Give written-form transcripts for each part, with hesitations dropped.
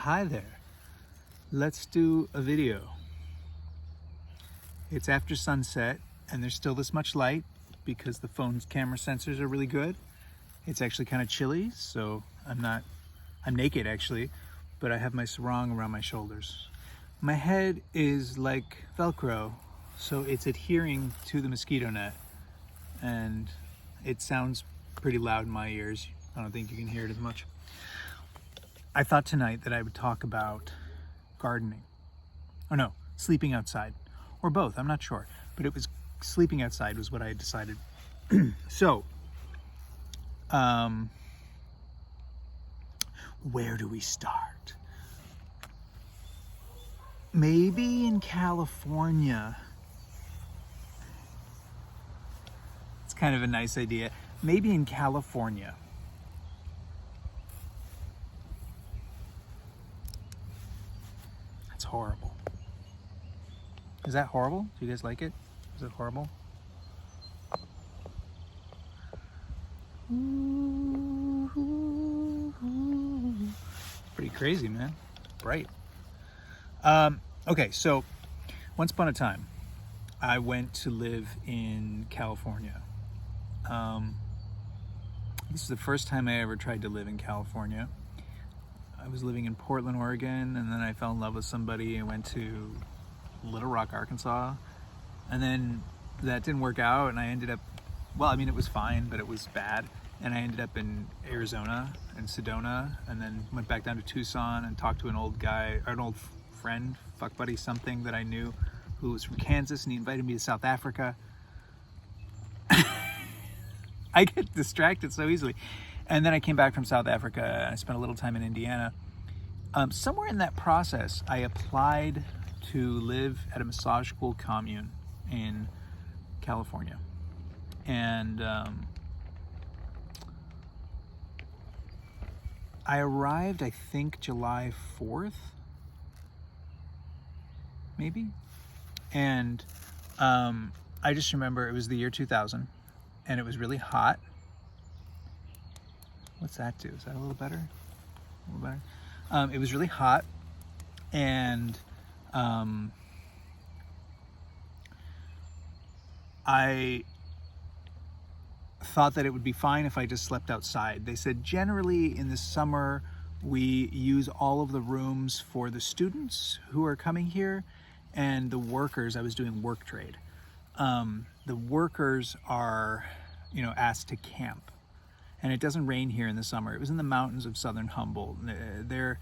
hi there. Let's do a video. It's after sunset and there's still this much light because the phone's camera sensors are really good. It's actually kind of chilly, so I'm naked actually, but I have my sarong around my shoulders. My head is like Velcro, so it's adhering to the mosquito net, and it sounds pretty loud in my ears. I don't think you can hear it as much. I thought tonight that I would talk about gardening. Or no, sleeping outside. Or both, I'm not sure. But it was sleeping outside was what I had decided. So, where do we start? Maybe in California. It's kind of a nice idea. Maybe in California. That's horrible. Is that horrible? Do you guys like it? Is it horrible? Pretty crazy, man. Bright. Okay, so once upon a time, I went to live in California. This is the first time I ever tried to live in California. I was living in Portland, Oregon, and then I fell in love with somebody and went to Little Rock, Arkansas. And then that didn't work out, and I ended up, well, I mean, it was fine, but it was bad. And I ended up in Arizona and Sedona, and then went back down to Tucson and talked to an old guy, or an old friend, fuck buddy something that I knew, who was from Kansas, and he invited me to South Africa. I get distracted so easily. And then I came back from South Africa, and I spent a little time in Indiana. Somewhere in that process, I applied to live at a massage school commune in California. And I arrived, I think, July 4th, maybe? And I just remember it was the year 2000, and it was really hot. What's that do? Is that a little better? A little better? It was really hot, and I thought that it would be fine if I just slept outside. They said generally in the summer we use all of the rooms for the students who are coming here, and the workers, I was doing work trade. The workers are, asked to camp. And it doesn't rain here in the summer. It was in the mountains of southern Humboldt. It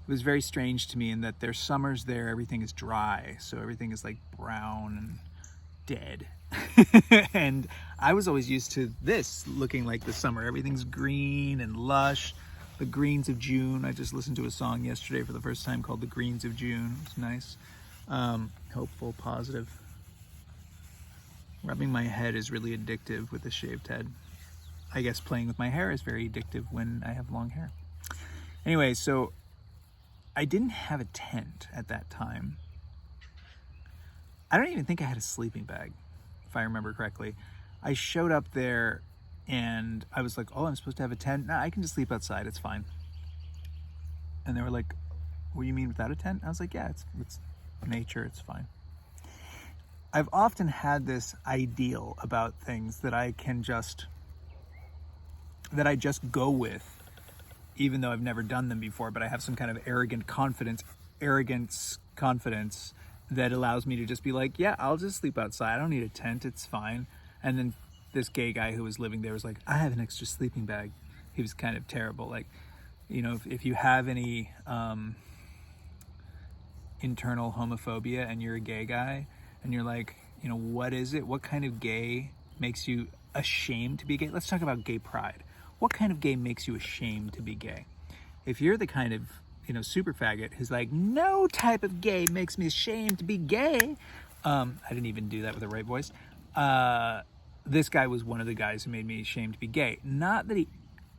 was very strange to me in that their summers there, everything is dry. So everything is like brown and dead. And I was always used to this looking like the summer. Everything's green and lush. The greens of June. I just listened to a song yesterday for the first time called The Greens of June. It's nice. Hopeful, positive. Rubbing my head is really addictive with a shaved head. I guess playing with my hair is very addictive when I have long hair. Anyway, so I didn't have a tent at that time. I don't even think I had a sleeping bag, if I remember correctly. I showed up there and I was like, oh, I'm supposed to have a tent? No, I can just sleep outside, it's fine. And they were like, what do you mean without a tent? I was like, yeah, it's nature, it's fine. I've often had this ideal about things that I just go with, even though I've never done them before, but I have some kind of arrogance confidence that allows me to just be like, yeah, I'll just sleep outside. I don't need a tent. It's fine. And then this gay guy who was living there was like, I have an extra sleeping bag. He was kind of terrible. Like, if you have any internal homophobia and you're a gay guy and you're like, what is it? What kind of gay makes you ashamed to be gay? Let's talk about gay pride. What kind of gay makes you ashamed to be gay? If you're the kind of, super faggot who's like, no type of gay makes me ashamed to be gay. I didn't even do that with the right voice. This guy was one of the guys who made me ashamed to be gay. Not that he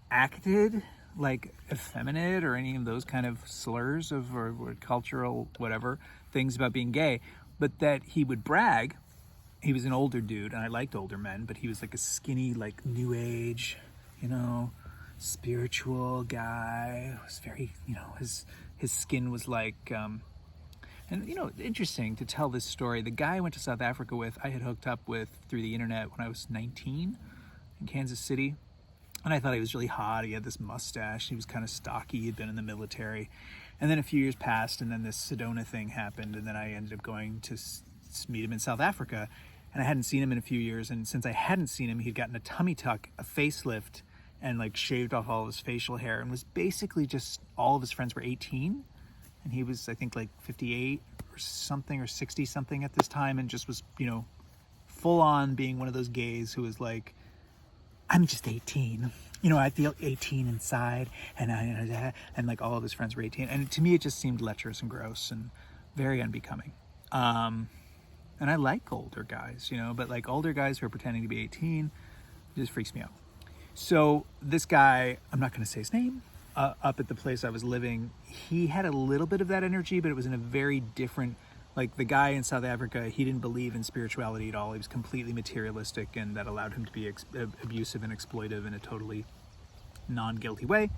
acted like effeminate or any of those kind of slurs or cultural whatever things about being gay, but that he would brag. He was an older dude, and I liked older men, but he was like a skinny, like new age, spiritual guy. It was very, his skin was like, and interesting to tell this story. The guy I went to South Africa with, I had hooked up with through the internet when I was 19 in Kansas City. And I thought he was really hot. He had this mustache. He was kind of stocky. He'd been in the military. And then a few years passed, and then this Sedona thing happened. And then I ended up going to meet him in South Africa. And I hadn't seen him in a few years. And since I hadn't seen him, he'd gotten a tummy tuck, a facelift, and like shaved off all of his facial hair. And was basically just, all of his friends were 18. And he was, I think, like 58 or something, or 60 something at this time. And just was, full on being one of those gays who was like, I'm just 18. I feel 18 inside, and like all of his friends were 18. And to me, it just seemed lecherous and gross and very unbecoming. And I like older guys, but like older guys who are pretending to be 18, it just freaks me out. So this guy, I'm not going to say his name, up at the place I was living, he had a little bit of that energy, but it was in a very different. Like the guy in South Africa, he didn't believe in spirituality at all. He was completely materialistic, and that allowed him to be abusive and exploitive in a totally non-guilty way.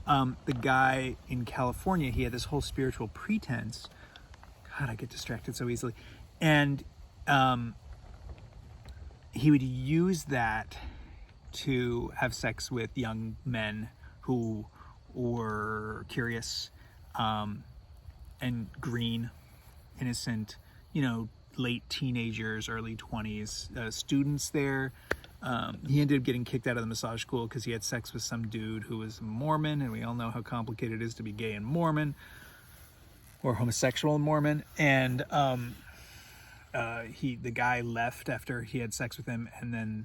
The guy in California, he had this whole spiritual pretense. God, I get distracted so easily. And he would use that to have sex with young men who were curious and green, innocent, late teenagers, early 20s, students there. He ended up getting kicked out of the massage school because he had sex with some dude who was Mormon, and we all know how complicated it is to be gay and Mormon, or homosexual and Mormon. And the guy left after he had sex with him, and then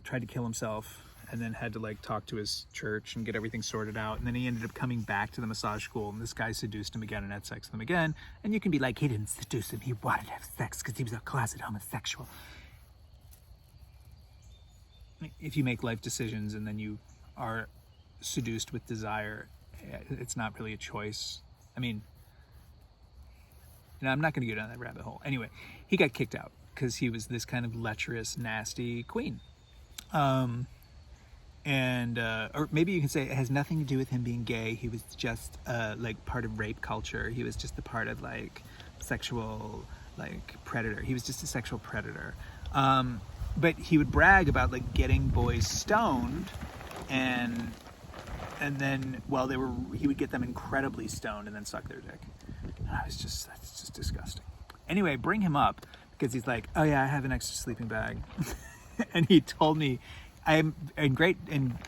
tried to kill himself, and then had to like talk to his church and get everything sorted out. And then he ended up coming back to the massage school, and this guy seduced him again and had sex with him again. And you can be like, he didn't seduce him, he wanted to have sex because he was a closet homosexual. If you make life decisions and then you are seduced with desire, it's not really a choice. I mean, I'm not going to go down that rabbit hole. Anyway, he got kicked out because he was this kind of lecherous, nasty queen. Or maybe you can say it has nothing to do with him being gay. He was just like part of rape culture. He was just a part of like sexual like predator. He was just a sexual predator. But he would brag about like getting boys stoned, and then he would get them incredibly stoned and then suck their dick. And that's just disgusting. Anyway, bring him up because he's like, oh yeah, I have an extra sleeping bag. And he told me, I'm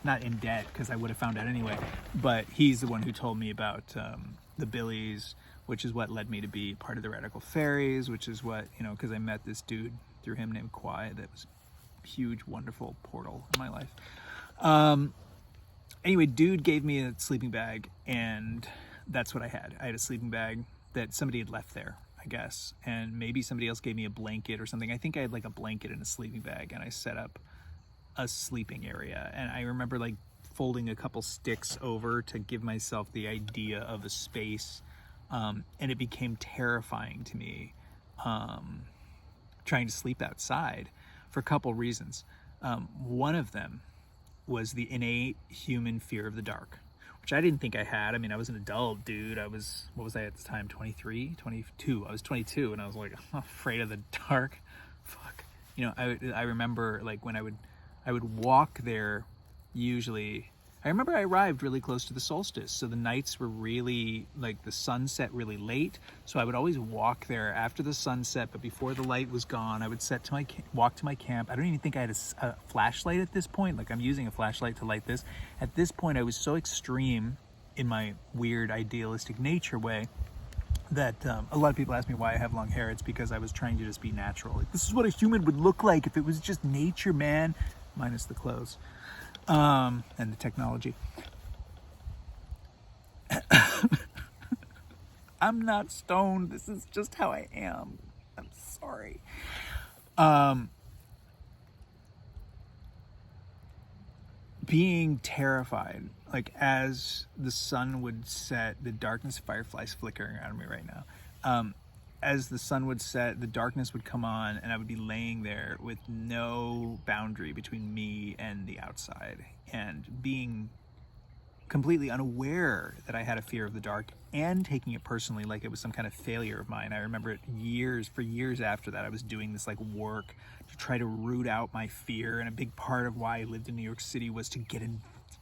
not in debt because I would have found out anyway, but he's the one who told me about the Billies, which is what led me to be part of the Radical Fairies, which is what, because I met this dude through him named Kwai. That was a huge, wonderful portal in my life. Anyway, dude gave me a sleeping bag, and that's what I had. I had a sleeping bag that somebody had left there, I guess, and maybe somebody else gave me a blanket or something. I think I had like a blanket and a sleeping bag, and I set up a sleeping area. And I remember like folding a couple sticks over to give myself the idea of a space, and it became terrifying to me trying to sleep outside for a couple reasons. One of them was the innate human fear of the dark, which I didn't think I had. I mean, I was an adult, dude. What was I at the time? 23, 22. I was 22, and I was like, I'm afraid of the dark. Fuck. I remember like when I would walk there usually. I remember I arrived really close to the solstice, so the nights were really, like the sunset really late, so I would always walk there after the sunset, but before the light was gone. I would walk to my camp. I don't even think I had a flashlight at this point. Like I'm using a flashlight to light this. At this point, I was so extreme in my weird idealistic nature way that a lot of people ask me why I have long hair. It's because I was trying to just be natural. Like, this is what a human would look like if it was just nature, man, minus the clothes. And the technology. I'm not stoned. This is just how I am. I'm sorry. Being terrified, like as the sun would set, the darkness, fireflies flickering around me right now. As the sun would set, the darkness would come on, and I would be laying there with no boundary between me and the outside, and being completely unaware that I had a fear of the dark and taking it personally like it was some kind of failure of mine. I remember it for years after that, I was doing this like work to try to root out my fear. And a big part of why I lived in New York City was to get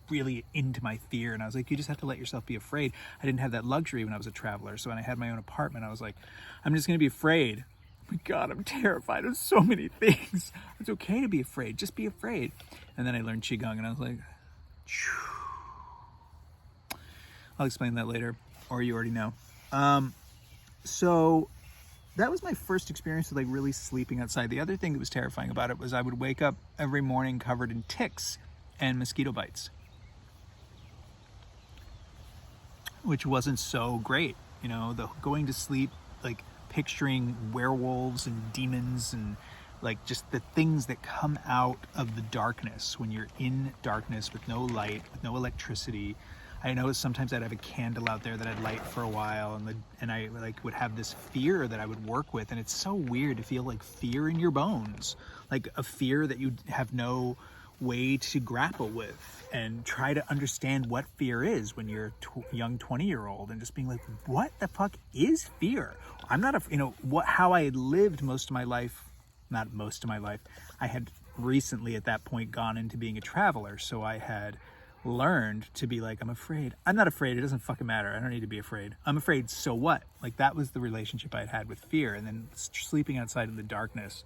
really into my fear. And I was like, you just have to let yourself be afraid. I didn't have that luxury when I was a traveler. So when I had my own apartment, I was like, I'm just going to be afraid. Oh my God, I'm terrified of so many things. It's okay to be afraid. Just be afraid. And then I learned Qigong and I was like, phew. I'll explain that later, or you already know. So that was my first experience with like really sleeping outside. The other thing that was terrifying about it was I would wake up every morning covered in ticks and mosquito bites, which wasn't so great. You know, the going to sleep, like picturing werewolves and demons and like just the things that come out of the darkness when you're in darkness with no light, with no electricity. I noticed sometimes I'd have a candle out there that I'd light for a while, and I like would have this fear that I would work with, and it's so weird to feel like fear in your bones, like a fear that you have no way to grapple with and try to understand what fear is when you're a young 20-year-old, and just being like, what the fuck is fear? I'm not how I had lived most of my life, not most of my life. I had recently at that point gone into being a traveler, so I had learned to be like, I'm afraid. I'm not afraid. It doesn't fucking matter. I don't need to be afraid. I'm afraid. So what? Like that was the relationship I had with fear. And then sleeping outside in the darkness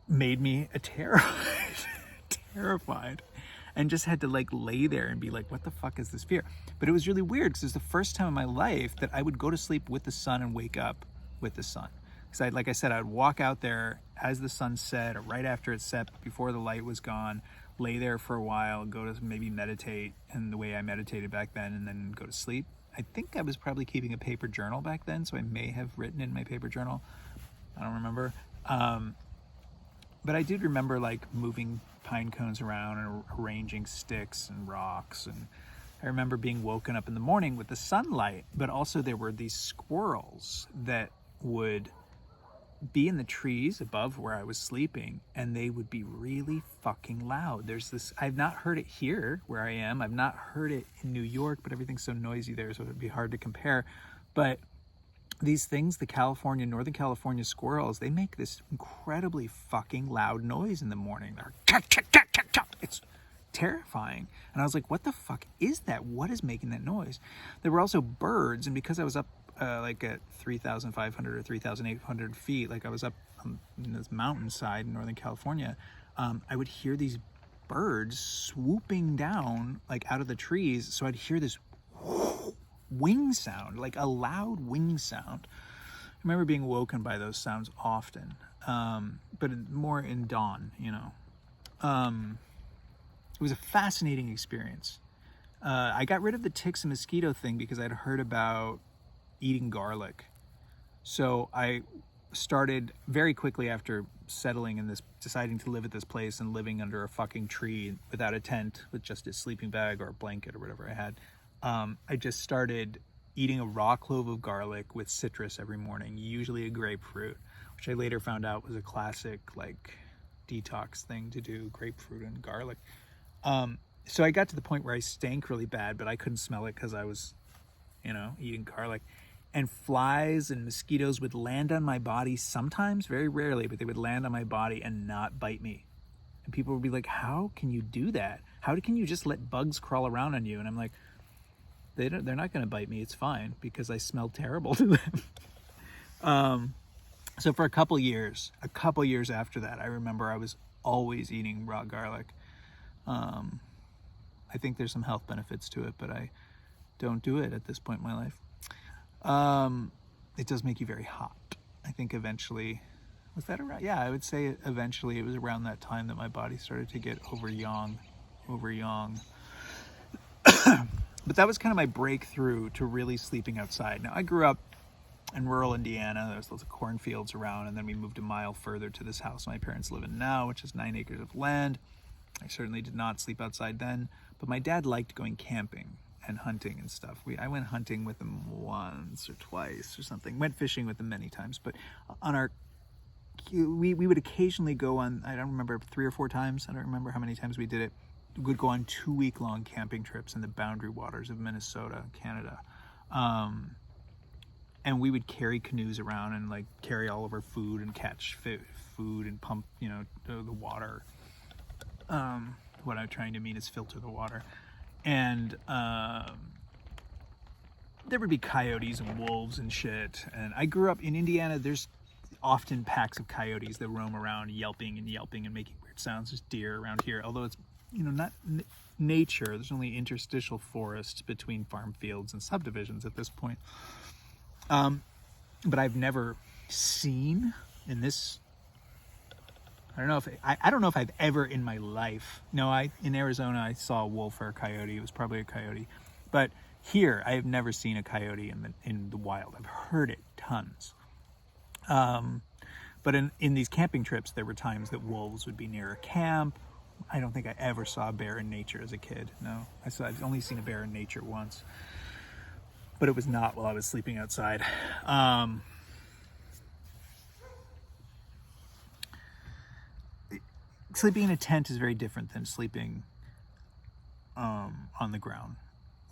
made me terrified, and just had to like lay there and be like, what the fuck is this fear? But it was really weird because it was the first time in my life that I would go to sleep with the sun and wake up with the sun. Because like I said, I'd walk out there as the sun set or right after it set, before the light was gone, lay there for a while, go to maybe meditate, and the way I meditated back then, and then go to sleep. I think I was probably keeping a paper journal back then, so I may have written in my paper journal. I don't remember. But I did remember like moving pine cones around and arranging sticks and rocks. And I remember being woken up in the morning with the sunlight, but also there were these squirrels that would be in the trees above where I was sleeping, and they would be really fucking loud. There's this, I've not heard it here where I am. I've not heard it in New York, but everything's so noisy there, so it'd be hard to compare. But these things, the Northern California squirrels, they make this incredibly fucking loud noise in the morning. They're it's terrifying. And I was like, what the fuck is that? What is making that noise? There were also birds, and because I was up like at 3,500 or 3,800 feet, like I was up on this mountainside in Northern California, I would hear these birds swooping down like out of the trees. So I'd hear this wing sound, like a loud wing sound. I remember being woken by those sounds often, but more in dawn, you know. It was a fascinating experience. I got rid of the ticks and mosquito thing because I'd heard about eating garlic. So I started very quickly after settling in this, deciding to live at this place and living under a fucking tree without a tent, with just a sleeping bag or a blanket or whatever I had. I just started eating a raw clove of garlic with citrus every morning, usually a grapefruit, which I later found out was a classic like detox thing to do, grapefruit and garlic. So I got to the point where I stank really bad, but I couldn't smell it because I was, eating garlic. And flies and mosquitoes would land on my body sometimes, very rarely, but they would land on my body and not bite me. And people would be like, how can you do that? How can you just let bugs crawl around on you? And I'm like, they're not going to bite me. It's fine because I smell terrible to them. So for a couple years after that, I remember I was always eating raw garlic. I think there's some health benefits to it, but I don't do it at this point in my life. It does make you very hot. I think eventually, was that around? Yeah, I would say eventually it was around that time that my body started to get over yang. But that was kind of my breakthrough to really sleeping outside. Now, I grew up in rural Indiana. There was lots of cornfields around, and then we moved a mile further to this house my parents live in now, which is 9 acres of land. I certainly did not sleep outside then, but my dad liked going camping and hunting and stuff. I went hunting with him once or twice or something. Went fishing with him many times, but we would occasionally go on, I don't remember, 3 or 4 times. I don't remember how many times we did it. would go on 2-week-long camping trips in the boundary waters of Minnesota, Canada. And we would carry canoes around and like carry all of our food and catch food and pump, the water. What I'm trying to mean is filter the water. And there would be coyotes and wolves and shit. And I grew up in Indiana. There's often packs of coyotes that roam around yelping and making weird sounds. There's deer around here, although it's, not nature. There's only interstitial forests between farm fields and subdivisions at this point. But I've never seen in this, I don't know if I've ever in my life, in Arizona I saw a wolf or a coyote. It was probably a coyote, but here I have never seen a coyote in the wild. I've heard it tons. But in these camping trips, there were times that wolves would be near a camp. I don't think I ever saw a bear in nature as a kid. No, I've only seen a bear in nature once, but it was not while I was sleeping outside. Sleeping in a tent is very different than sleeping on the ground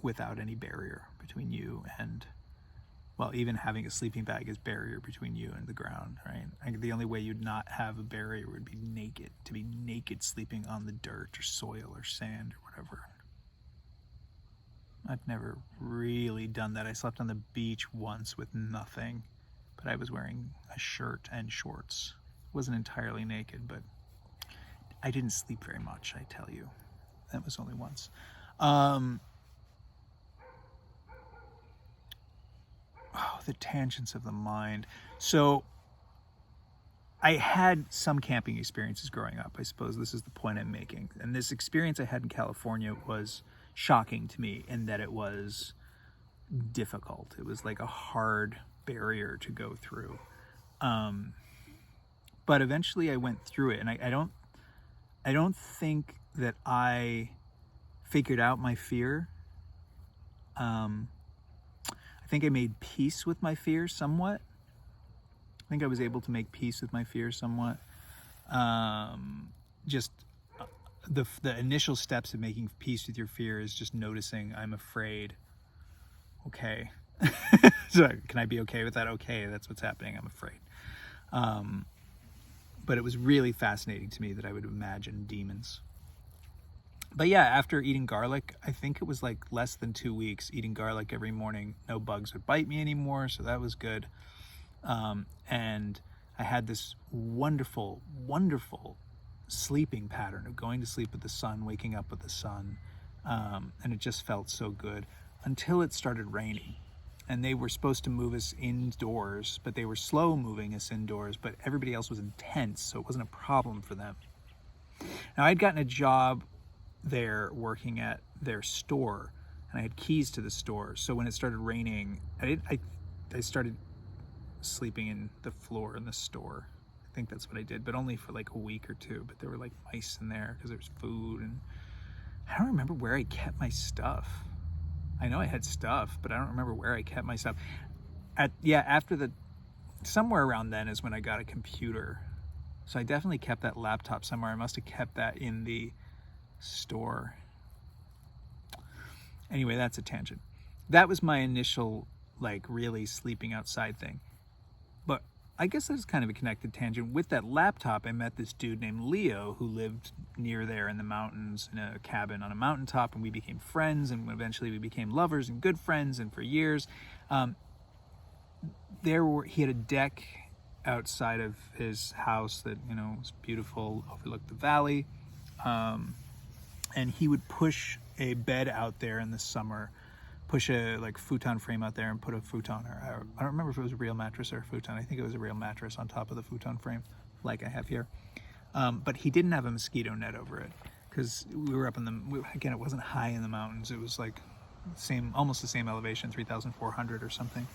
without any barrier between you and, well, even having a sleeping bag is barrier between you and the ground, right? The only way you'd not have a barrier would be to be naked sleeping on the dirt or soil or sand or whatever. I've never really done that. I slept on the beach once with nothing, but I was wearing a shirt and shorts. Wasn't entirely naked, but I didn't sleep very much, I tell you. That was only once. The tangents of the mind. So I had some camping experiences growing up. I suppose this is the point I'm making. And this experience I had in California was shocking to me in that it was difficult. It was like a hard barrier to go through. But eventually I went through it, and I don't think that I figured out my fear. I think I made peace with my fear somewhat. I think I was able to make peace with my fear somewhat. Just the initial steps of making peace with your fear is just noticing I'm afraid. Okay. So can I be okay with that? Okay, that's what's happening. I'm afraid. But it was really fascinating to me that I would imagine demons. But yeah, after eating garlic, I think it was like less than 2 weeks eating garlic every morning. No bugs would bite me anymore, so that was good. And I had this wonderful, wonderful sleeping pattern of going to sleep with the sun, waking up with the sun. And it just felt so good until it started raining. And they were supposed to move us indoors, but they were slow moving us indoors, but everybody else was intense, so it wasn't a problem for them. Now, I'd gotten a job there working at their store, and I had keys to the store. So when it started raining, I started sleeping in the floor in the store. I think that's what I did, but only for like a week or two. But there were like mice in there because there's food, and I don't remember where I kept my stuff. I know I had stuff, but I don't remember where I kept my stuff. Somewhere around then is when I got a computer. So I definitely kept that laptop somewhere. I must have kept that in the store. Anyway, that's a tangent. That was my initial, like, really sleeping outside thing. But I guess that's kind of a connected tangent. With that laptop, I met this dude named Leo who lived near there in the mountains in a cabin on a mountaintop, and we became friends, and eventually we became lovers and good friends, and for years. He had a deck outside of his house that, was beautiful, overlooked the valley. And he would push a bed out there in the summer, push a futon frame out there and put a futon, or I don't remember if it was a real mattress or a futon. I think it was a real mattress on top of the futon frame, like I have here. But he didn't have a mosquito net over it because we were up again, it wasn't high in the mountains. It was like almost the same elevation, 3,400 or something.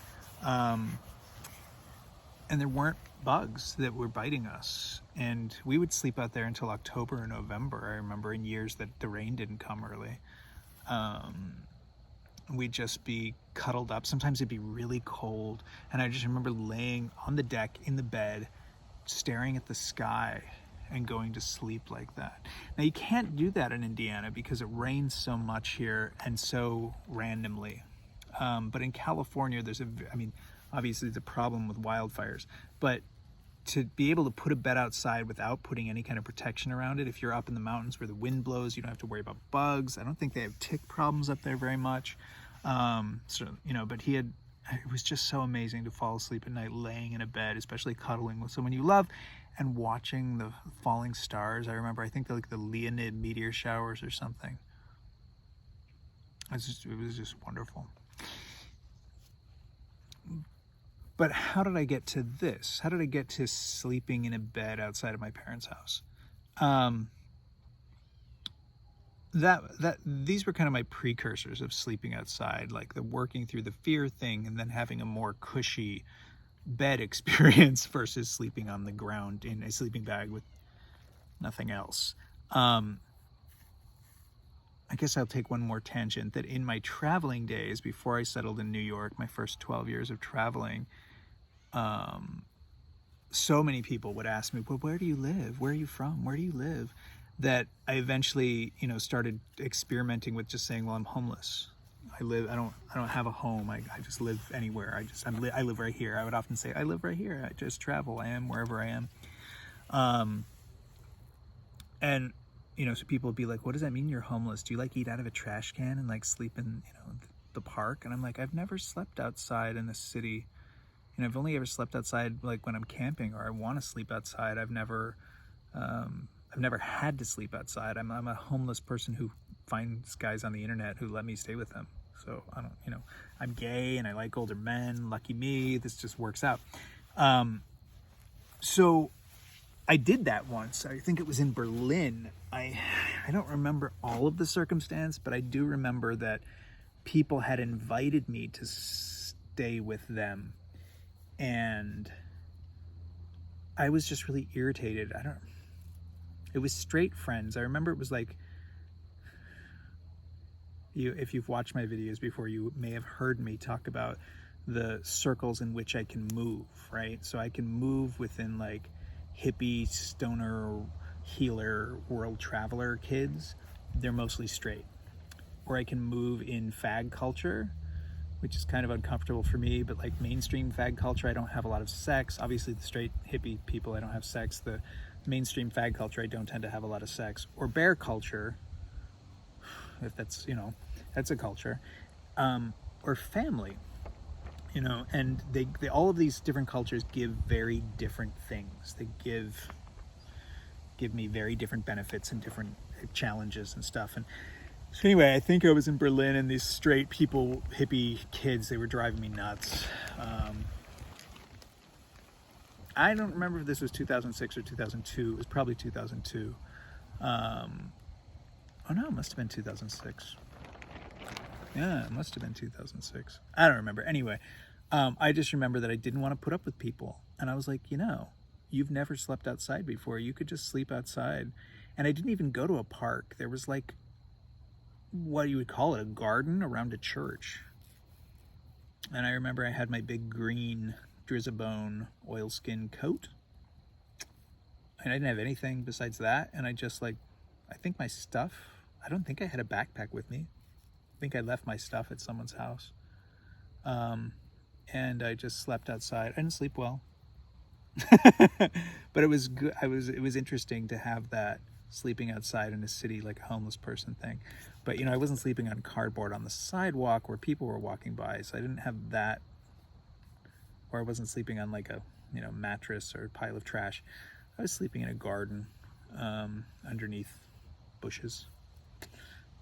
And there weren't bugs that were biting us. And we would sleep out there until October or November. I remember in years that the rain didn't come early. We'd just be cuddled up. Sometimes it'd be really cold. And I just remember laying on the deck in the bed, staring at the sky and going to sleep like that. Now you can't do that in Indiana because it rains so much here and so randomly. But in California, I mean, obviously the problem with wildfires, but to be able to put a bed outside without putting any kind of protection around it, if you're up in the mountains where the wind blows, you don't have to worry about bugs. I don't think they have tick problems up there very much. So, you know, but it was just so amazing to fall asleep at night laying in a bed, especially cuddling with someone you love and watching the falling stars. I remember, I think like the Leonid meteor showers or something. It was just wonderful. But how did I get to this? How did I get to sleeping in a bed outside of my parents' house? These were kind of my precursors of sleeping outside, like the working through the fear thing and then having a more cushy bed experience versus sleeping on the ground in a sleeping bag with nothing else. I guess I'll take one more tangent, that in my traveling days before I settled in New York, my first 12 years of traveling, so many people would ask me, well, where do you live? Where are you from? Where do you live? That I eventually, you know, started experimenting with just saying, well, I'm homeless. I don't have a home. I just live anywhere. I live right here. I would often say, I live right here. I just travel. I am wherever I am. And, you know, so people would be like, what does that mean you're homeless? Do you like eat out of a trash can and like sleep in, you know, the park? And I'm like, I've never slept outside in the city. You know, I've only ever slept outside like when I'm camping or I want to sleep outside. I've never had to sleep outside. I'm a homeless person who finds guys on the internet who let me stay with them. So I don't, you know, I'm gay and I like older men. Lucky me. This just works out. So I did that once. I think it was in Berlin. I don't remember all of the circumstance, but I do remember that people had invited me to stay with them. And I was just really irritated. It was straight friends. I remember it was like, if you've watched my videos before, you may have heard me talk about the circles in which I can move, right? So I can move within like hippie, stoner, healer, world traveler kids. They're mostly straight. Or I can move in fag culture, which is kind of uncomfortable for me, but like mainstream fag culture, I don't have a lot of sex. Obviously the straight hippie people, I don't have sex. The mainstream fag culture, I don't tend to have a lot of sex. Or bear culture, if that's, you know, that's a culture. Or family, you know, and they all of these different cultures give very different things. They give me very different benefits and different challenges and stuff. And so anyway, I think I was in Berlin and these straight people, hippie kids, they were driving me nuts. I don't remember if this was 2006 or 2002. It was probably 2002. Oh no, it must have been 2006. Yeah, it must have been 2006. I don't remember. Anyway, I just remember that I didn't want to put up with people. And I was like, you know, you've never slept outside before. You could just sleep outside. And I didn't even go to a park. There was like, what you would call it, a garden around a church. And I remember I had my big green Drizzabone oilskin coat. And I didn't have anything besides that. And I just like, I think my stuff, I don't think I had a backpack with me. I think I left my stuff at someone's house. And I just slept outside. I didn't sleep well. But it was good. It was interesting to have that sleeping outside in a city like a homeless person thing. But, you know, I wasn't sleeping on cardboard on the sidewalk where people were walking by. So I didn't have that. Or I wasn't sleeping on like a, you know, mattress or a pile of trash. I was sleeping in a garden underneath bushes.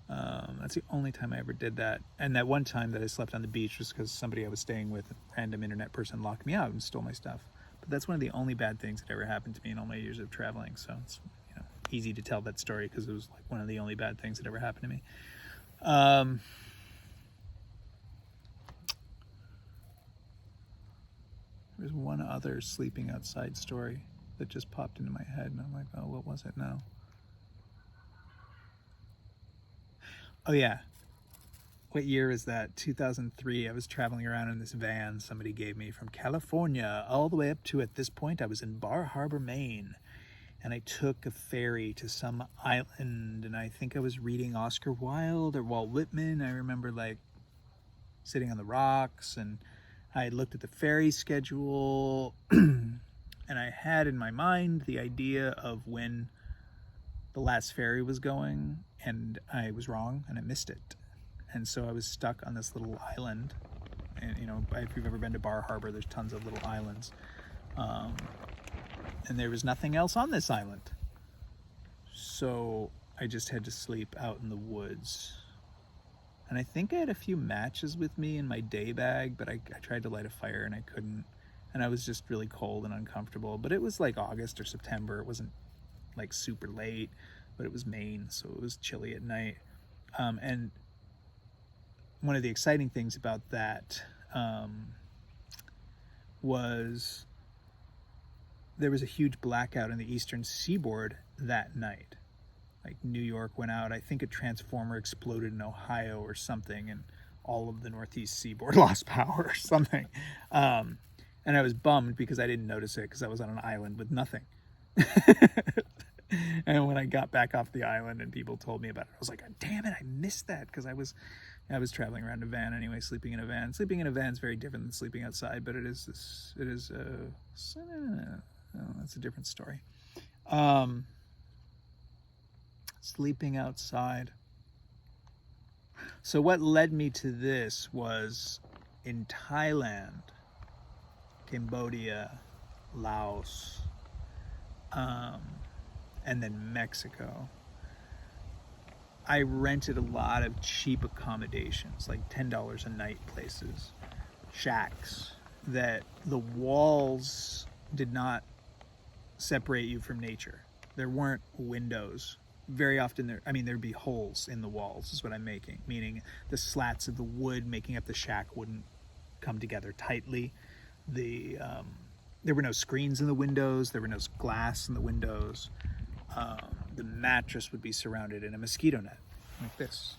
That's the only time I ever did that. And that one time that I slept on the beach was because somebody I was staying with, a random internet person, locked me out and stole my stuff. But that's one of the only bad things that ever happened to me in all my years of traveling. So it's, you know, easy to tell that story because it was like one of the only bad things that ever happened to me. There's one other sleeping outside story that just popped into my head, and I'm like, oh, what was it now? Oh yeah, what year is that? 2003. I was traveling around in this van somebody gave me from California all the way up to, at this point, I was in Bar Harbor, Maine. and I took a ferry to some island, and I think I was reading Oscar Wilde or Walt Whitman. I remember like sitting on the rocks, and I looked at the ferry schedule and I had in my mind the idea of when the last ferry was going, and I was wrong and I missed it. And so I was stuck on this little island. And you know, if you've ever been to Bar Harbor, there's tons of little islands. And there was nothing else on this island. So I just had to sleep out in the woods. And I think I had a few matches with me in my day bag, but I tried to light a fire and I couldn't. And I was just really cold and uncomfortable. But it was like August or September. It wasn't like super late, but it was Maine, so it was chilly at night. And one of the exciting things about that was there was a huge blackout in the eastern seaboard that night. Like New York went out. I think a transformer exploded in Ohio or something, and all of the northeast seaboard lost power or something. And I was bummed because I didn't notice it because I was on an island with nothing. And when I got back off the island and people told me about it, I was like, damn it, I missed that, because I was traveling around a van anyway, sleeping in a van. Sleeping in a van is very different than sleeping outside, but that's a different story. Sleeping outside. So what led me to this was in Thailand, Cambodia, Laos, and then Mexico. I rented a lot of cheap accommodations, like $10 a night places, shacks, that the walls did not separate you from nature. There weren't windows. Very often there'd be holes in the walls is what I'm making, meaning the slats of the wood making up the shack wouldn't come together tightly. There were no screens in the windows. There were no glass in the windows. The mattress would be surrounded in a mosquito net like this.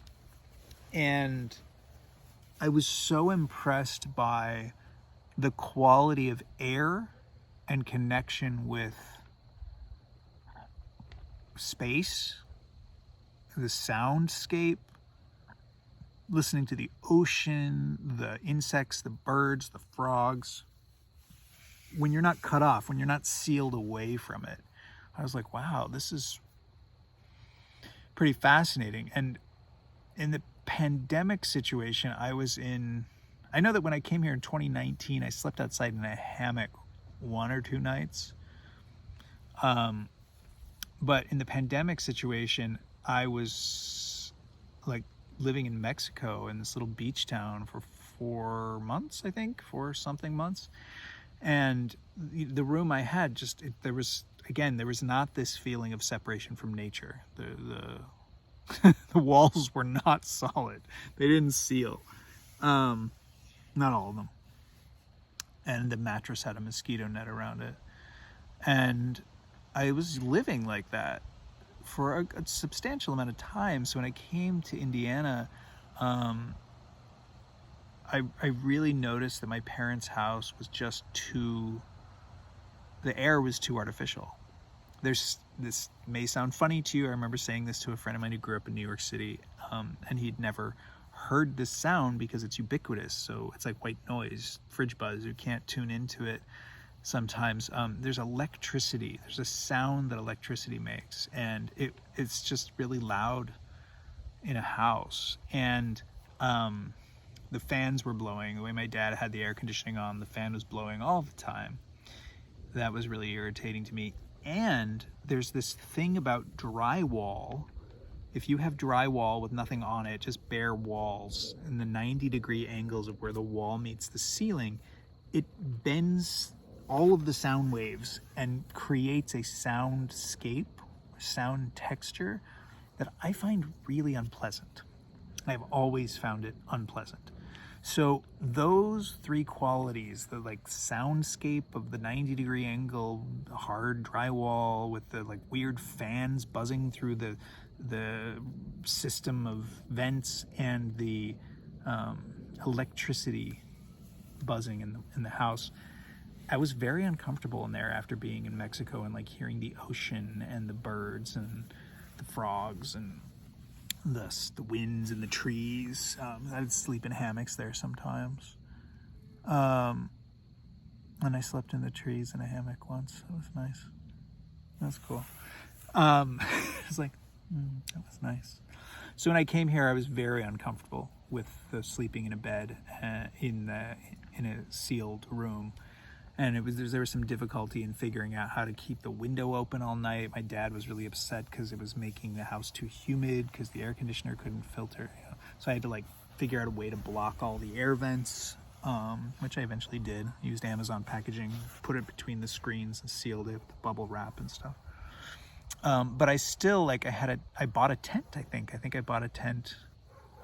And I was so impressed by the quality of air and connection with space, the soundscape, listening to the ocean, the insects, the birds, the frogs. When you're not cut off, when you're not sealed away from it, I was like, wow, this is pretty fascinating. And in the pandemic situation I was in, I know that when I came here in 2019, I slept outside in a hammock 1 or 2 nights. But in the pandemic situation, I was like living in Mexico in this little beach town for 4 months, I think, 4 something months. And the room I had there was not this feeling of separation from nature. The walls were not solid. They didn't seal. Not all of them. And the mattress had a mosquito net around it. And I was living like that for a substantial amount of time. So when I came to Indiana, I really noticed that my parents' house was just the air was too artificial. This may sound funny to you. I remember saying this to a friend of mine who grew up in New York City, and he'd never heard this sound because it's ubiquitous. So it's like white noise, fridge buzz. You can't tune into it sometimes. There's electricity. There's a sound that electricity makes, and it's just really loud in a house. And the fans were blowing. The way my dad had the air conditioning on, the fan was blowing all the time. That was really irritating to me. And there's this thing about drywall. If you have drywall with nothing on it, just bare walls, and the 90-degree angles of where the wall meets the ceiling, it bends all of the sound waves and creates a soundscape, sound texture that I find really unpleasant. I've always found it unpleasant. So those 3 qualities, the like soundscape of the 90-degree angle, hard drywall with the like weird fans buzzing through the system of vents, and the electricity buzzing in the house, I was very uncomfortable in there after being in Mexico and like hearing the ocean and the birds and the frogs and the winds and the trees. I'd sleep in hammocks there sometimes. And I slept in the trees in a hammock once. That was nice. That was cool. It was like, that was nice. So when I came here, I was very uncomfortable with the sleeping in a bed in a sealed room. And there was some difficulty in figuring out how to keep the window open all night. My dad was really upset because it was making the house too humid because the air conditioner couldn't filter. So I had to like figure out a way to block all the air vents, which I eventually did. Used Amazon packaging, put it between the screens and sealed it with bubble wrap and stuff. But I still like I bought a tent. I think I bought a tent.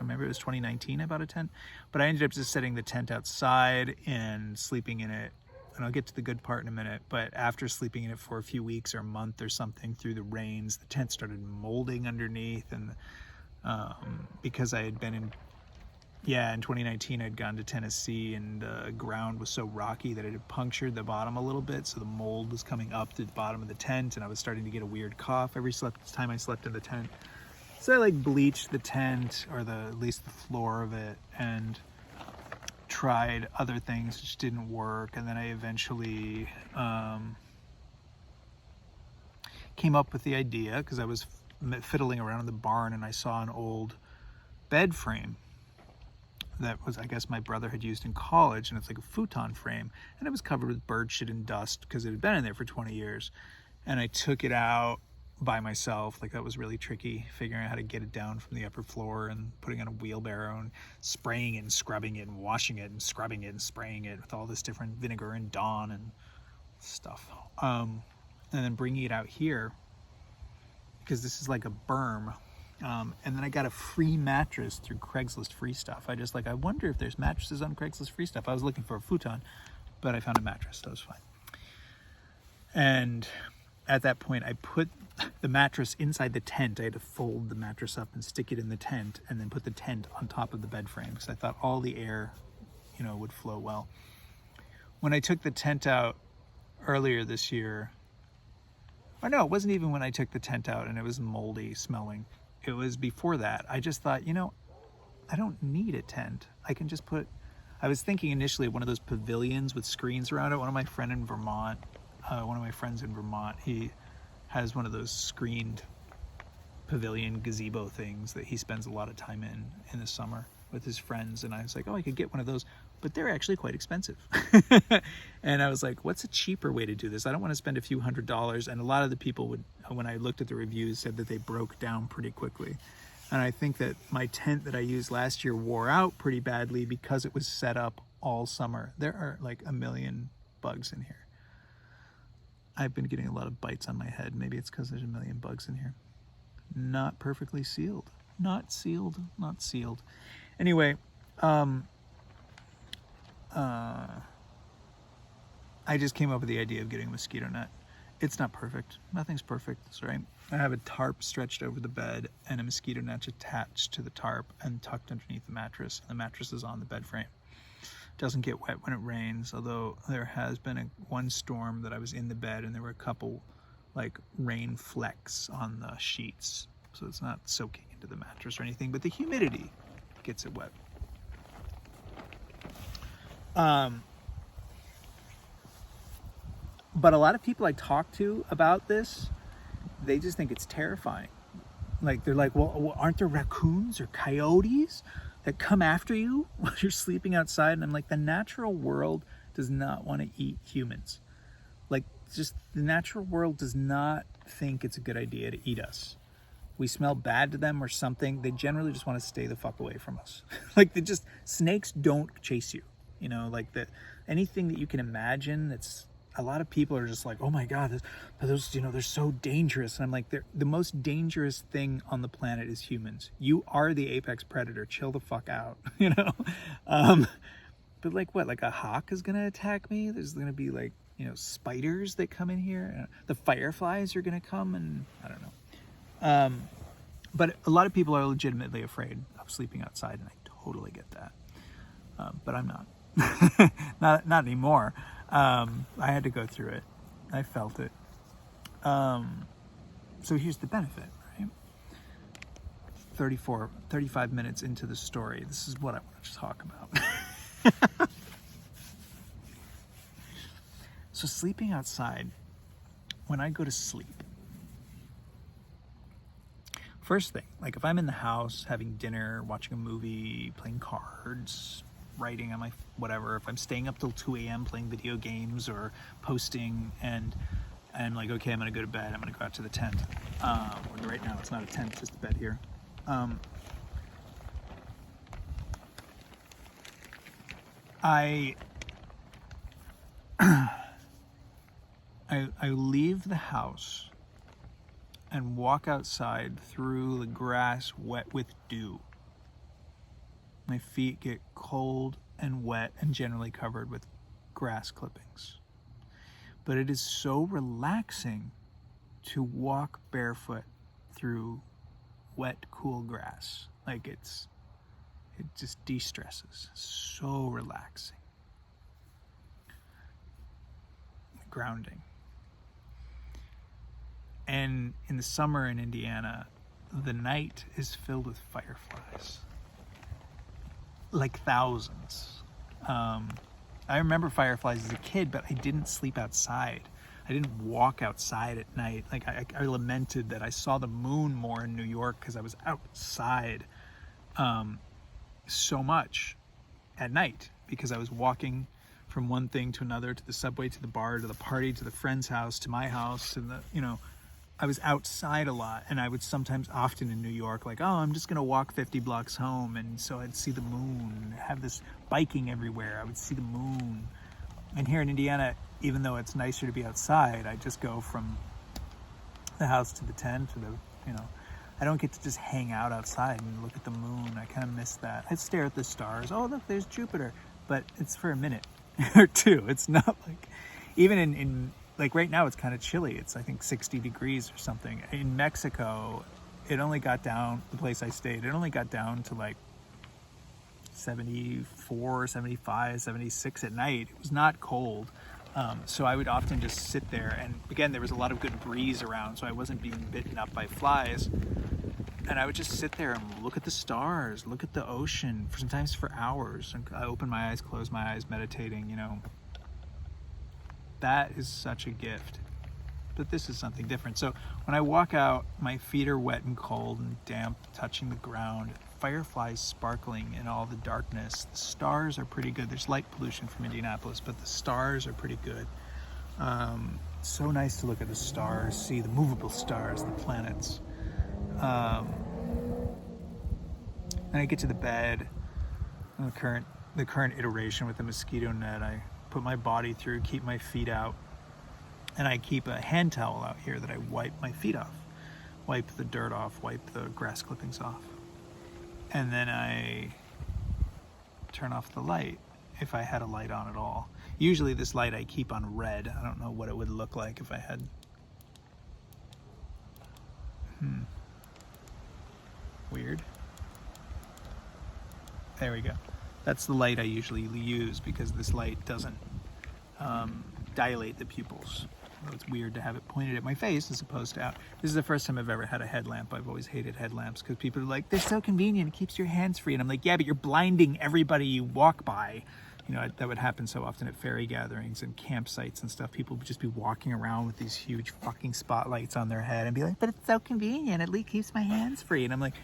Maybe it was 2019 I bought a tent, but I ended up just setting the tent outside and sleeping in it. And I'll get to the good part in a minute, but after sleeping in it for a few weeks or a month or something through the rains, the tent started molding underneath. And because I had been in 2019, I'd gone to Tennessee, and the ground was so rocky that it had punctured the bottom a little bit. So the mold was coming up to the bottom of the tent, and I was starting to get a weird cough every time I slept in the tent. So I like bleached the tent, or at least the floor of it, and tried other things which didn't work. And then I eventually came up with the idea, because I was fiddling around in the barn and I saw an old bed frame that was, I guess, my brother had used in college, and it's like a futon frame, and it was covered with bird shit and dust because it had been in there for 20 years. And I took it out by myself. Like, that was really tricky, figuring out how to get it down from the upper floor and putting it on a wheelbarrow and spraying it and scrubbing it and washing it and scrubbing it and spraying it with all this different vinegar and Dawn and stuff. And then bringing it out here, because this is like a berm. And then I got a free mattress through Craigslist free stuff. I wonder if there's mattresses on Craigslist free stuff. I was looking for a futon, but I found a mattress. That was fine. And at that point, I put the mattress inside the tent. I had to fold the mattress up and stick it in the tent, and then put the tent on top of the bed frame, because I thought all the air, would flow well. When I took the tent out earlier this year, or no, it wasn't even when I took the tent out and it was moldy smelling. It was before that. I just thought, I don't need a tent. I was thinking initially of one of those pavilions with screens around it. One of my friends in Vermont, he has one of those screened pavilion gazebo things that he spends a lot of time in the summer with his friends. And I was like, I could get one of those, but they're actually quite expensive. And I was like, what's a cheaper way to do this? I don't want to spend a few $100s. And a lot of the people when I looked at the reviews, said that they broke down pretty quickly. And I think that my tent that I used last year wore out pretty badly because it was set up all summer. There are like a million bugs in here. I've been getting a lot of bites on my head. Maybe it's because there's a million bugs in here. Not perfectly sealed. Not sealed. Anyway, I just came up with the idea of getting a mosquito net. It's not perfect. Nothing's perfect, right? I have a tarp stretched over the bed and a mosquito net attached to the tarp and tucked underneath the mattress. The mattress is on the bed frame. It doesn't get wet when it rains, although there has been one storm that I was in the bed and there were a couple like rain flecks on the sheets. So it's not soaking into the mattress or anything, but the humidity gets it wet. But a lot of people I talk to about this, they just think it's terrifying. Like, they're like, well, aren't there raccoons or coyotes that come after you while you're sleeping outside? And I'm like, the natural world does not want to eat humans. Like, just the natural world does not think it's a good idea to eat us. We smell bad to them or something. They generally just want to stay the fuck away from us. Like, snakes don't chase you. Anything that you can imagine, a lot of people are just like, oh my God, those, they're so dangerous. And I'm like, the most dangerous thing on the planet is humans. You are the apex predator. Chill the fuck out, But like what? Like a hawk is going to attack me? There's going to be like, spiders that come in here. The fireflies are going to come, and I don't know. But a lot of people are legitimately afraid of sleeping outside, and I totally get that. But I'm not. Not anymore. I had to go through it. I felt it. So here's the benefit, right? 35 minutes into the story, this is what I want to talk about. So sleeping outside, when I go to sleep, first thing, like if I'm in the house having dinner, watching a movie, playing cards, writing on my whatever, if I'm staying up till 2 a.m. playing video games or posting and like, okay, I'm gonna go to bed, I'm gonna go out to the tent. Right now it's not a tent, it's just a bed here. I leave the house and walk outside through the grass wet with dew. My feet get cold and wet and generally covered with grass clippings. But it is so relaxing to walk barefoot through wet, cool grass. Like it just de-stresses. So relaxing. Grounding. And in the summer in Indiana, the night is filled with fireflies. Like thousands. I remember fireflies as a kid, but I didn't sleep outside. I didn't walk outside at night. Like I lamented that I saw the moon more in New York because I was outside so much at night because I was walking from one thing to another, to the subway, to the bar, to the party, to the friend's house, to my house, and I was outside a lot. And I would sometimes, often in New York, like, oh, I'm just gonna walk 50 blocks home, and so I'd see the moon, have this biking everywhere, I would see the moon. And here in Indiana, even though it's nicer to be outside, I just go from the house to the tent, to the, I don't get to just hang out outside and look at the moon. I kind of miss that. I stare at the stars. Oh, look, there's Jupiter. But it's for a minute or two. It's not like, even in like right now, it's kind of chilly. It's, I think, 60 degrees or something. In Mexico, it only got down, the place I stayed, it only got down to like 74, 75, 76 at night. It was not cold. So I would often just sit there, and again, there was a lot of good breeze around, so I wasn't being bitten up by flies. And I would just sit there and look at the stars, look at the ocean, sometimes for hours. And I open my eyes, close my eyes, meditating, That is such a gift. But this is something different. So when I walk out, my feet are wet and cold and damp, touching the ground. Fireflies sparkling in all the darkness. The stars are pretty good. There's light pollution from Indianapolis, but the stars are pretty good. So nice to look at the stars, see the movable stars, the planets. Then I get to the bed, and the current iteration with the mosquito net. I put my body through, keep my feet out, and I keep a hand towel out here that I wipe my feet off, wipe the dirt off, wipe the grass clippings off. And then I turn off the light, if I had a light on at all. Usually this light I keep on red. I don't know what it would look like if I had. Weird. There we go. That's the light I usually use because this light doesn't dilate the pupils. So it's weird to have it pointed at my face as opposed to out. This is the first time I've ever had a headlamp. I've always hated headlamps because people are like, they're so convenient, it keeps your hands free. And I'm like, yeah, but you're blinding everybody you walk by. That would happen so often at ferry gatherings and campsites and stuff. People would just be walking around with these huge fucking spotlights on their head and be like, but it's so convenient, at least keeps my hands free. And I'm like,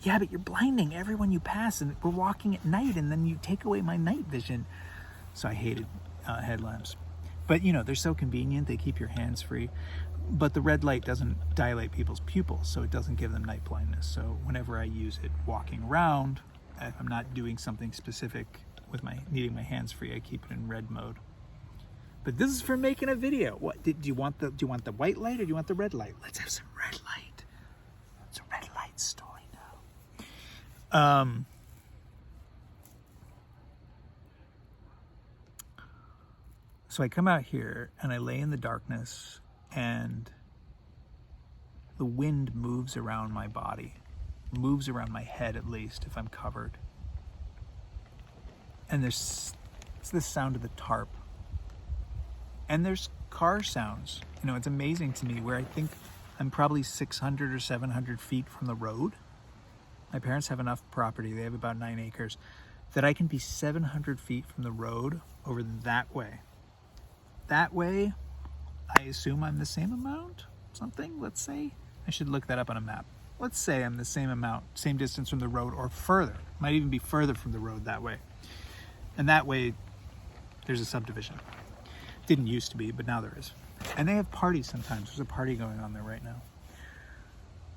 yeah, but you're blinding everyone you pass, and we're walking at night, and then you take away my night vision. So I hated headlamps. But they're so convenient, they keep your hands free. But the red light doesn't dilate people's pupils, so it doesn't give them night blindness. So whenever I use it walking around, if I'm not doing something specific with needing my hands free, I keep it in red mode. But this is for making a video. What do you want the white light or do you want the red light? Let's have some red light. It's a red light story now. So I come out here and I lay in the darkness, and the wind moves around my body, moves around my head at least if I'm covered. And it's the sound of the tarp And there's car sounds. You know, it's amazing to me where I think I'm probably 600 or 700 feet from the road. My parents have enough property, they have about 9 acres, that I can be 700 feet from the road over that way. That way, I assume I'm the same amount, something, let's say. I should look that up on a map. Let's say I'm the same amount, same distance from the road or further. Might even be further from the road that way. And that way, there's a subdivision. Didn't used to be, but now there is. And they have parties sometimes. There's a party going on there right now.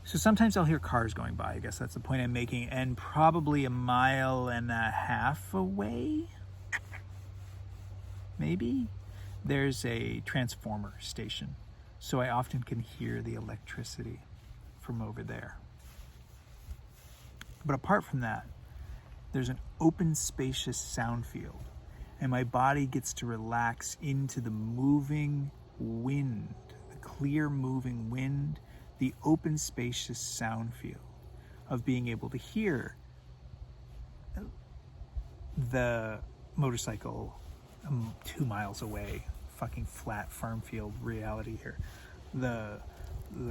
So sometimes I'll hear cars going by. I guess that's the point I'm making. And probably 1.5 miles away, maybe, there's a transformer station. So I often can hear the electricity from over there. But apart from that, there's an open, spacious sound field. And my body gets to relax into the moving wind, the clear moving wind, the open, spacious sound field of being able to hear the motorcycle 2 miles away, fucking flat farm field reality here. The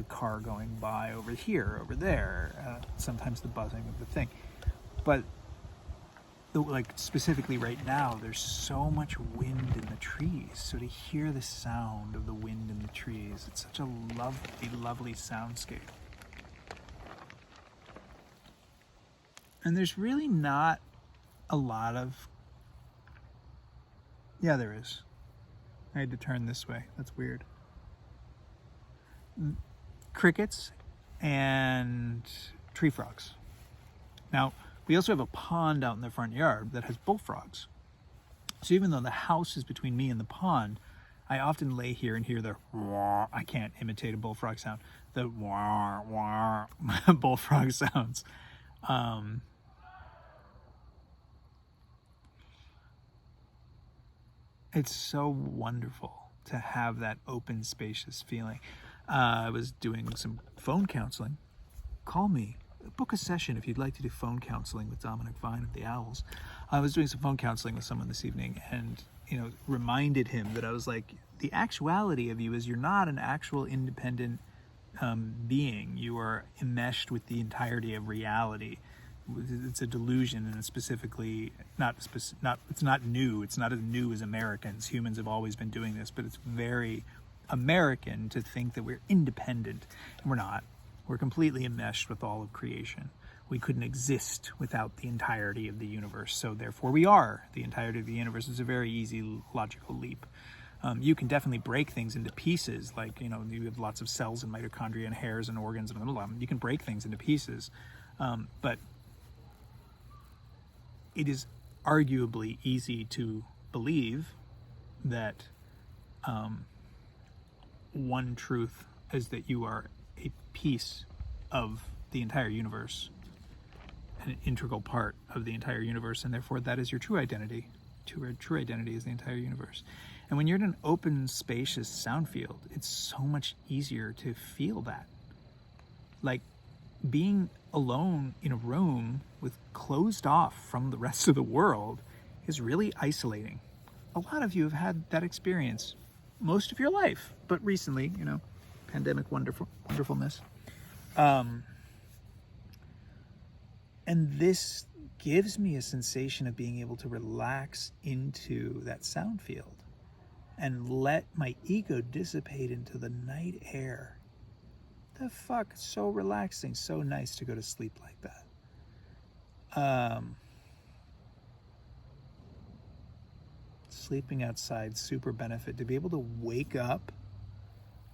car going by over here, over there, sometimes the buzzing of the thing. But like specifically right now, there's so much wind in the trees. So to hear the sound of the wind in the trees, it's such a lovely, lovely soundscape. And there's really not a lot of... Yeah, there is. I had to turn this way. That's weird. Crickets and tree frogs. Now, we also have a pond out in the front yard that has bullfrogs. So even though the house is between me and the pond, I often lay here and hear the wah. I can't imitate a bullfrog sound. The wah, wah, bullfrog sounds. It's so wonderful to have that open, spacious feeling. I was doing some phone counseling. Call me. Book a session if you'd like to do phone counseling with Dominic Vine of the Owls. I was doing some phone counseling with someone this evening and, reminded him that I was like, the actuality of you is you're not an actual independent being. You are enmeshed with the entirety of reality. It's a delusion, and it's specifically it's not new. It's not as new as Americans. Humans have always been doing this, but it's very American to think that we're independent, and we're not. We're completely enmeshed with all of creation. We couldn't exist without the entirety of the universe, so therefore we are the entirety of the universe. It's a very easy logical leap. You can definitely break things into pieces, like, you have lots of cells and mitochondria and hairs and organs and blah, blah, blah. You can break things into pieces, but it is arguably easy to believe that one truth is that you are a piece of the entire universe, an integral part of the entire universe, and therefore that is your true identity. True identity is the entire universe. And when you're in an open, spacious sound field, it's so much easier to feel that. Like being alone in a room with closed off from the rest of the world is really isolating. A lot of you have had that experience most of your life, but recently, pandemic wonderfulness. And this gives me a sensation of being able to relax into that sound field and let my ego dissipate into the night air. The fuck, it's so relaxing, so nice to go to sleep like that. Sleeping outside, super benefit. To be able to wake up,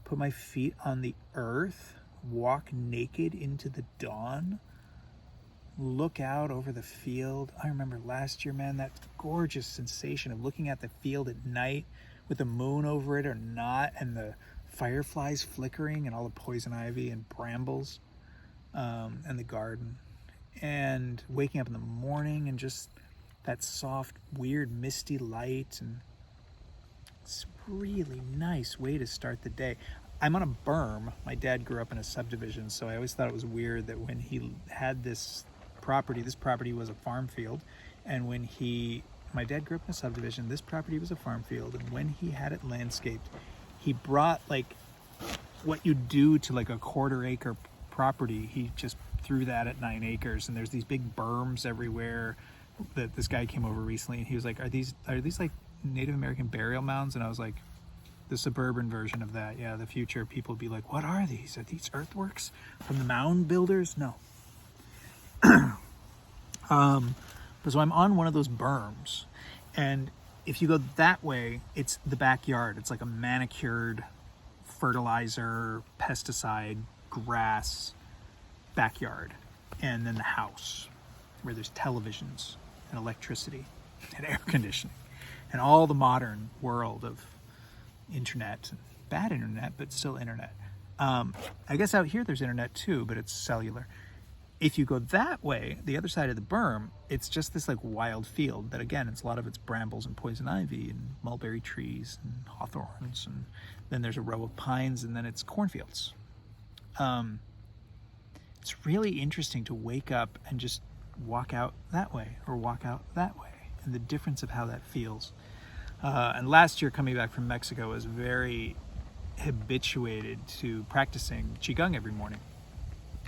put my feet on the earth, walk naked into the dawn, look out over the field. I remember last year, man, that gorgeous sensation of looking at the field at night with the moon over it or not, and the fireflies flickering and all the poison ivy and brambles, and the garden, and waking up in the morning and just that soft, weird, misty light. And it's a really nice way to start the day. I'm on a berm. My dad grew up in a subdivision, so I always thought it was weird that when he had this property was a farm field, and when he my dad grew up in a subdivision. This property was a farm field, and when he had it landscaped, he brought like what you do to like a quarter-acre property. He just threw that at 9 acres, and there's these big berms everywhere. That this guy came over recently, and he was like, "Are these like Native American burial mounds?" And I was like, "The suburban version of that. Yeah, the future people would be like, what are these? Are these earthworks from the mound builders?" No. But so I'm on one of those berms, and if you go that way, it's the backyard. It's like a manicured fertilizer, pesticide, grass backyard, and then the house where there's televisions and electricity and air conditioning and all the modern world of internet, bad internet, but still internet. I guess out here there's internet too, but it's cellular. If you go that way, the other side of the berm, it's just this like wild field that, again, it's a lot of it's brambles and poison ivy and mulberry trees and hawthorns, and then there's a row of pines, and then it's cornfields. It's really interesting to wake up and just walk out that way or walk out that way, and the difference of how that feels. And last year, coming back from Mexico, I was very habituated to practicing Qigong every morning.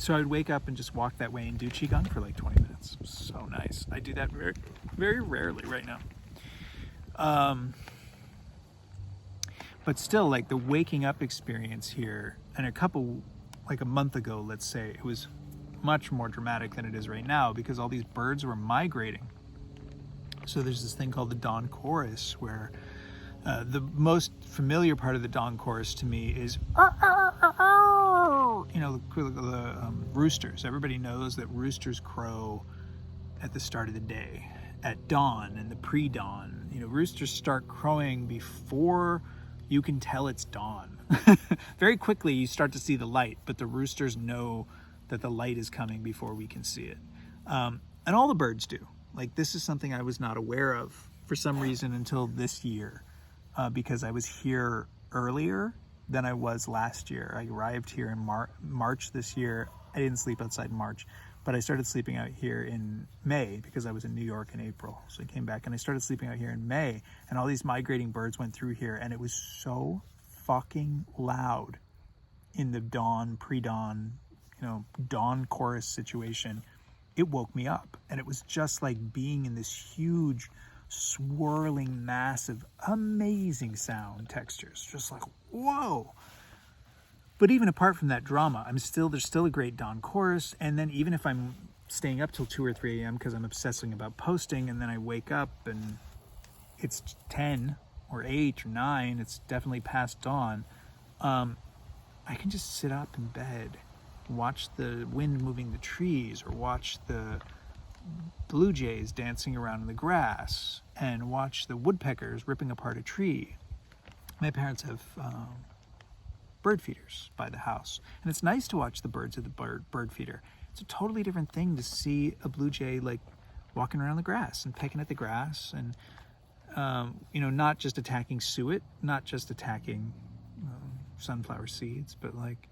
So I would wake up and just walk that way and do Qigong for like 20 minutes. It was so nice. I do that very, very rarely right now. But still, like the waking up experience here, and a month ago, let's say, it was much more dramatic than it is right now because all these birds were migrating. So there's this thing called the dawn chorus, where the most familiar part of the dawn chorus to me is the roosters. Everybody knows that roosters crow at the start of the day, at dawn and the pre-dawn. Roosters start crowing before you can tell it's dawn. Very quickly you start to see the light, but the roosters know that the light is coming before we can see it. And all the birds do. Like, this is something I was not aware of for some reason until this year, because I was here earlier than I was last year. I arrived here in March this year. I didn't sleep outside in March, but I started sleeping out here in May because I was in New York in April. So I came back and I started sleeping out here in May, and all these migrating birds went through here, and it was so fucking loud in the dawn, pre-dawn, dawn chorus situation. It woke me up, and it was just like being in this huge, swirling, massive, amazing sound textures. Just like, whoa. But even apart from that drama, there's still a great dawn chorus. And then even if I'm staying up till 2 or 3 a.m. because I'm obsessing about posting, and then I wake up and it's 10 or 8 or 9, it's definitely past dawn, I can just sit up in bed, watch the wind moving the trees, or watch the blue jays dancing around in the grass, and watch the woodpeckers ripping apart a tree. My parents have bird feeders by the house, and it's nice to watch the birds at the bird feeder. It's a totally different thing to see a blue jay like walking around the grass and pecking at the grass, and not just attacking suet, not just attacking sunflower seeds, but like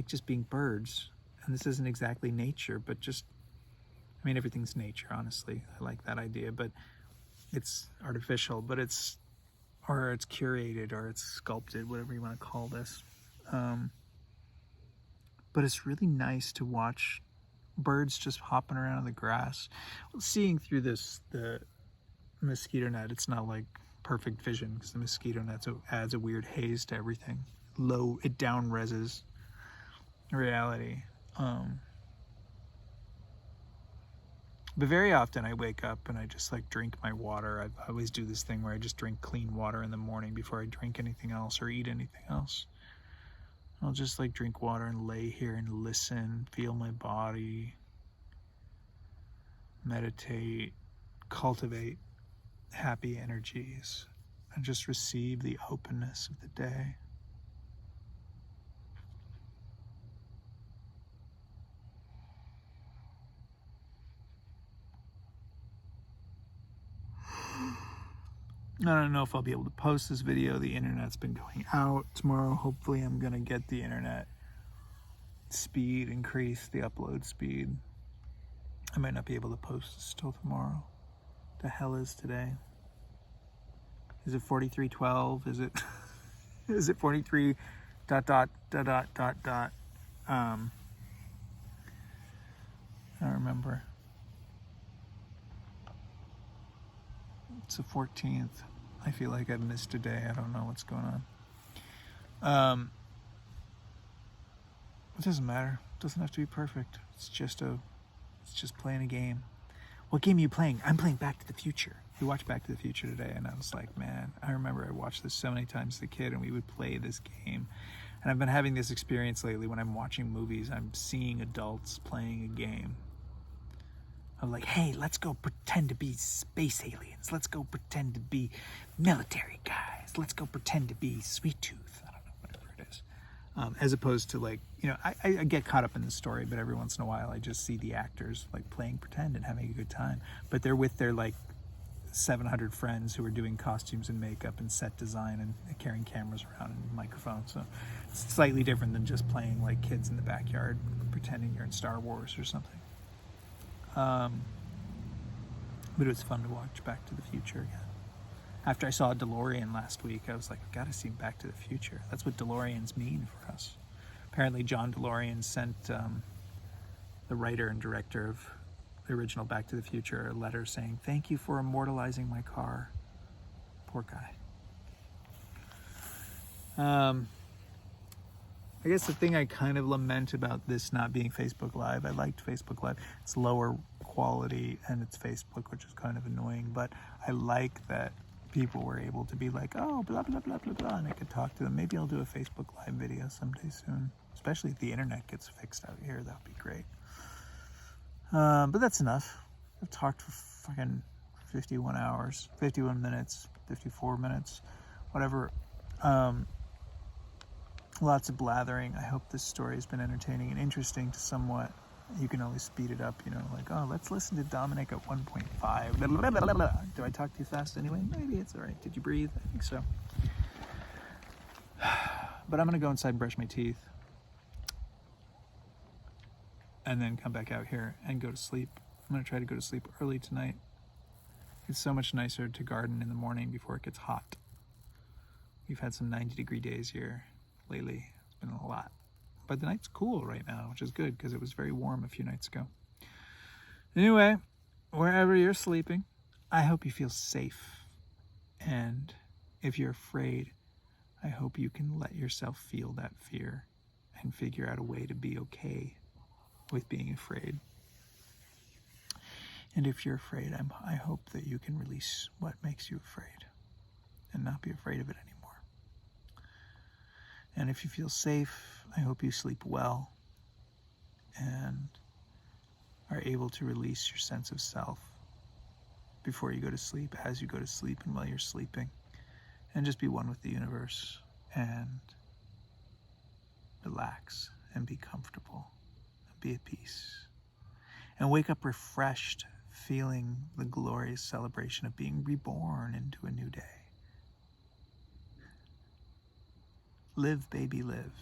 just being birds. And this isn't exactly nature, but just, everything's nature, honestly. I like that idea, but it's artificial, but it's curated, or it's sculpted, whatever you want to call this. But it's really nice to watch birds just hopping around in the grass. Seeing through the mosquito net, it's not like perfect vision, because the mosquito net adds a weird haze to everything. It down reses reality. But very often I wake up and I just like drink my water. I always do this thing where I just drink clean water in the morning before I drink anything else or eat anything else. I'll just like drink water and lay here and listen, feel my body, meditate, cultivate happy energies, and just receive the openness of the day. I don't know if I'll be able to post this video. The internet's been going out. Tomorrow, hopefully, I'm going to get the internet speed increased, the upload speed. I might not be able to post this till tomorrow. the hell is today? Is it 4312? Is it is it 43 dot dot dot dot dot dot? I don't remember. It's the 14th. I feel like I've missed a day. I don't know what's going on. It doesn't matter. It doesn't have to be perfect. It's just playing a game. What game are you playing? I'm playing Back to the Future. We watched Back to the Future today, and I was like, man, I remember I watched this so many times as a kid, and we would play this game. And I've been having this experience lately when I'm watching movies. I'm seeing adults playing a game. I'm like, hey, let's go pretend to be space aliens. Let's go pretend to be military guys. Let's go pretend to be Sweet Tooth. I don't know, whatever it is. As opposed to like, I get caught up in the story, but every once in a while I just see the actors like playing pretend and having a good time. But they're with their like 700 friends who are doing costumes and makeup and set design and carrying cameras around and microphones. So it's slightly different than just playing like kids in the backyard pretending you're in Star Wars or something. But it was fun to watch Back to the Future again. After I saw DeLorean last week, I was like, I gotta see Back to the Future. That's what DeLoreans mean for us. Apparently John DeLorean sent the writer and director of the original Back to the Future a letter saying, thank you for immortalizing my car. Poor guy. I guess the thing I kind of lament about this not being Facebook Live, I liked Facebook Live. It's lower quality and it's Facebook, which is kind of annoying, but I like that people were able to be like, oh, blah, blah, blah, blah, blah, and I could talk to them. Maybe I'll do a Facebook Live video someday soon, especially if the internet gets fixed out here. That would be great. But that's enough. I've talked for fucking 51 hours, 51 minutes, 54 minutes, whatever. Lots of blathering. I hope this story has been entertaining and interesting to somewhat. You can always speed it up, like, oh, let's listen to Dominic at 1.5. Do I talk too fast anyway? Maybe it's all right. Did you breathe? I think so. But I'm going to go inside and brush my teeth. And then come back out here and go to sleep. I'm going to try to go to sleep early tonight. It's so much nicer to garden in the morning before it gets hot. We've had some 90-degree days here lately. It's been a lot. But the night's cool right now, which is good because it was very warm a few nights ago. Anyway, wherever you're sleeping, I hope you feel safe. And if you're afraid, I hope you can let yourself feel that fear and figure out a way to be okay with being afraid. And if you're afraid, I hope that you can release what makes you afraid and not be afraid of it anymore. And if you feel safe, I hope you sleep well and are able to release your sense of self before you go to sleep, as you go to sleep, and while you're sleeping. And just be one with the universe and relax and be comfortable and be at peace. And wake up refreshed, feeling the glorious celebration of being reborn into a new day. Live, baby, live.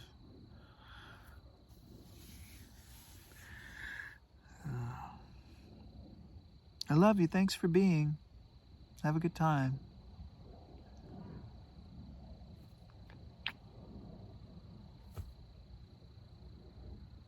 I love you. Thanks for being. Have a good time.